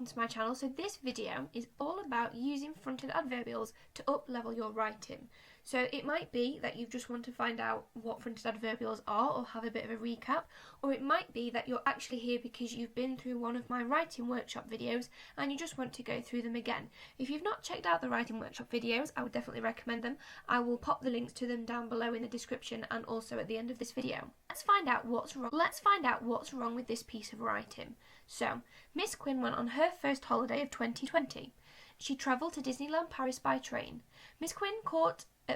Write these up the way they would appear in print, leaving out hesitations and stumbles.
welcome to my channel. So this video is all about using fronted adverbials to up-level your writing. So it might be that you just want to find out what fronted adverbials are or have a bit of a recap, or it might be that you're actually here because you've been through one of my writing workshop videos and you just want to go through them again. If you've not checked out the writing workshop videos, I would definitely recommend them. I will pop the links to them down below in the description and also at the end of this video. Let's find out what's wrong with this piece of writing. So, Miss Quinn went on her first holiday of 2020. She travelled to Disneyland Paris by train. Miss Quinn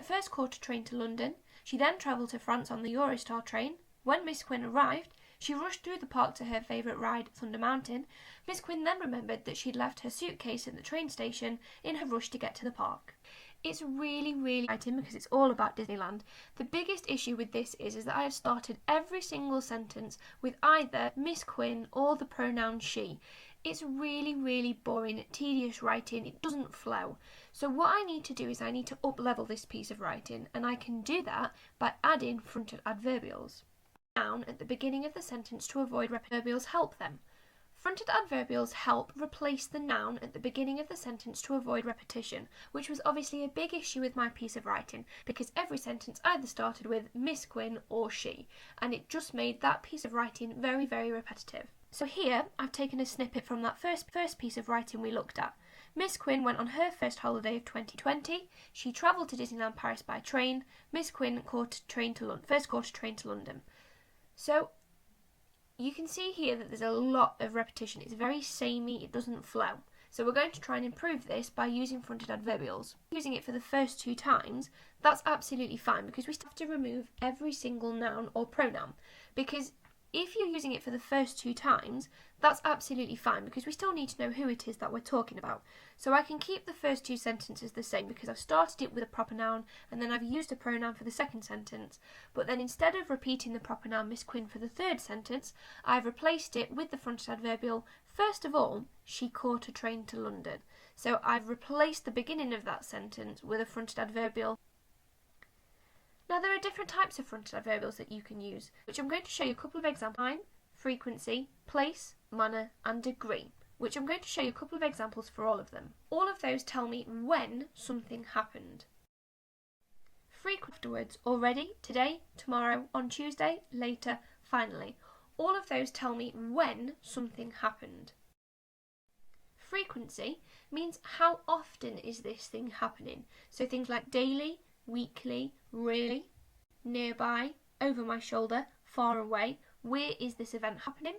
first caught a train to London. She then travelled to France on the Eurostar train. When Miss Quinn arrived, she rushed through the park to her favourite ride, Thunder Mountain. Miss Quinn then remembered that she'd left her suitcase at the train station in her rush to get to the park. It's really exciting because it's all about Disneyland. The biggest issue with this is that I have started every single sentence with either Miss Quinn or the pronoun she. It's really boring, tedious writing. It doesn't flow. So what I need to do is I need to up-level this piece of writing, and I can do that by adding fronted adverbials. Noun at the beginning of the sentence to avoid adverbials help them. Fronted adverbials help replace the noun at the beginning of the sentence to avoid repetition, which was obviously a big issue with my piece of writing because every sentence either started with Miss Quinn or she, and it just made that piece of writing very repetitive. So here I've taken a snippet from that first piece of writing we looked at. Miss Quinn went on her first holiday of 2020. She travelled to Disneyland Paris by train. Miss Quinn first caught a train to London. So you can see here that there's a lot of repetition. It's very samey, it doesn't flow. So we're going to try and improve this by using fronted adverbials. Using it for the first 2 times, that's absolutely fine because we still have to remove every single noun or pronoun. Because if you're using it for the first 2 times, that's absolutely fine because we still need to know who it is that we're talking about. So I can keep the first 2 sentences the same because I've started it with a proper noun and then I've used a pronoun for the second sentence. But then instead of repeating the proper noun Miss Quinn for the third sentence, I've replaced it with the fronted adverbial. First of all, she caught a train to London. So I've replaced the beginning of that sentence with a fronted adverbial. Now there are different types of fronted adverbials that you can use, which I'm going to show you a couple of examples. Time, frequency, place, manner and degree, which I'm going to show you a couple of examples for all of them. All of those tell me when something happened. Frequent afterwards, already, today, tomorrow, on Tuesday, later, finally. All of those tell me when something happened. Frequency means how often is this thing happening. So things like daily, weekly, really, nearby, over my shoulder, far away. Where is this event happening?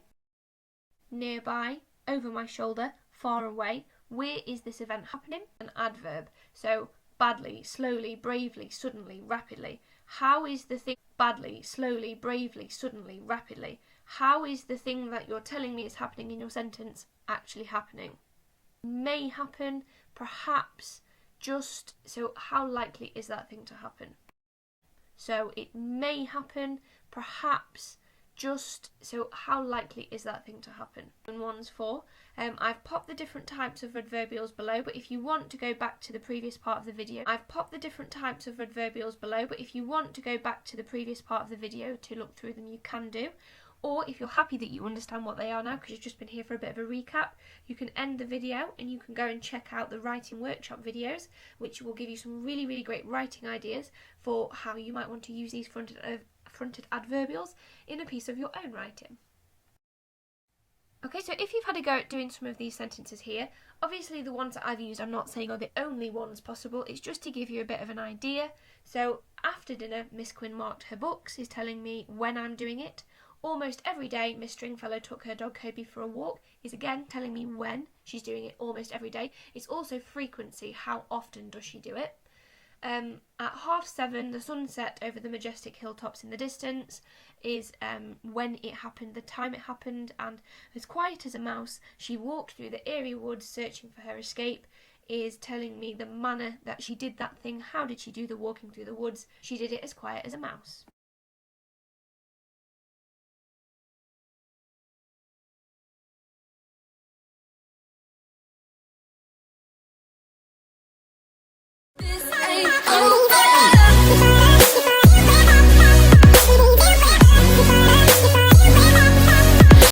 Nearby, over my shoulder, far away. Where is this event happening? An adverb. So badly, slowly, bravely, suddenly, rapidly. How is the thing badly, slowly, bravely, suddenly, rapidly? How is the thing that you're telling me is happening in your sentence actually happening? May happen, perhaps, just. So how likely is that thing to happen? So it may happen, perhaps, just. So how likely is that thing to happen? And one's for. I've popped the different types of adverbials below, but if you want to go back to the previous part of the video, to look through them, you can do. Or if you're happy that you understand what they are now because you've just been here for a bit of a recap, you can end the video and you can go and check out the writing workshop videos, which will give you some really great writing ideas for how you might want to use these fronted adverbials in a piece of your own writing. Okay, so if you've had a go at doing some of these sentences here, obviously the ones that I've used I'm not saying are the only ones possible, it's just to give you a bit of an idea. So after dinner, Miss Quinn marked her books is telling me when I'm doing it. Almost every day, Miss Stringfellow took her dog Kobe for a walk is again telling me when she's doing it almost every day. It's also frequency, how often does she do it. At 7:30, the sun set over the majestic hilltops in the distance is when it happened, the time it happened, and as quiet as a mouse, she walked through the eerie woods searching for her escape is telling me the manner that she did that thing. How did she do the walking through the woods? She did it as quiet as a mouse. This ain't over.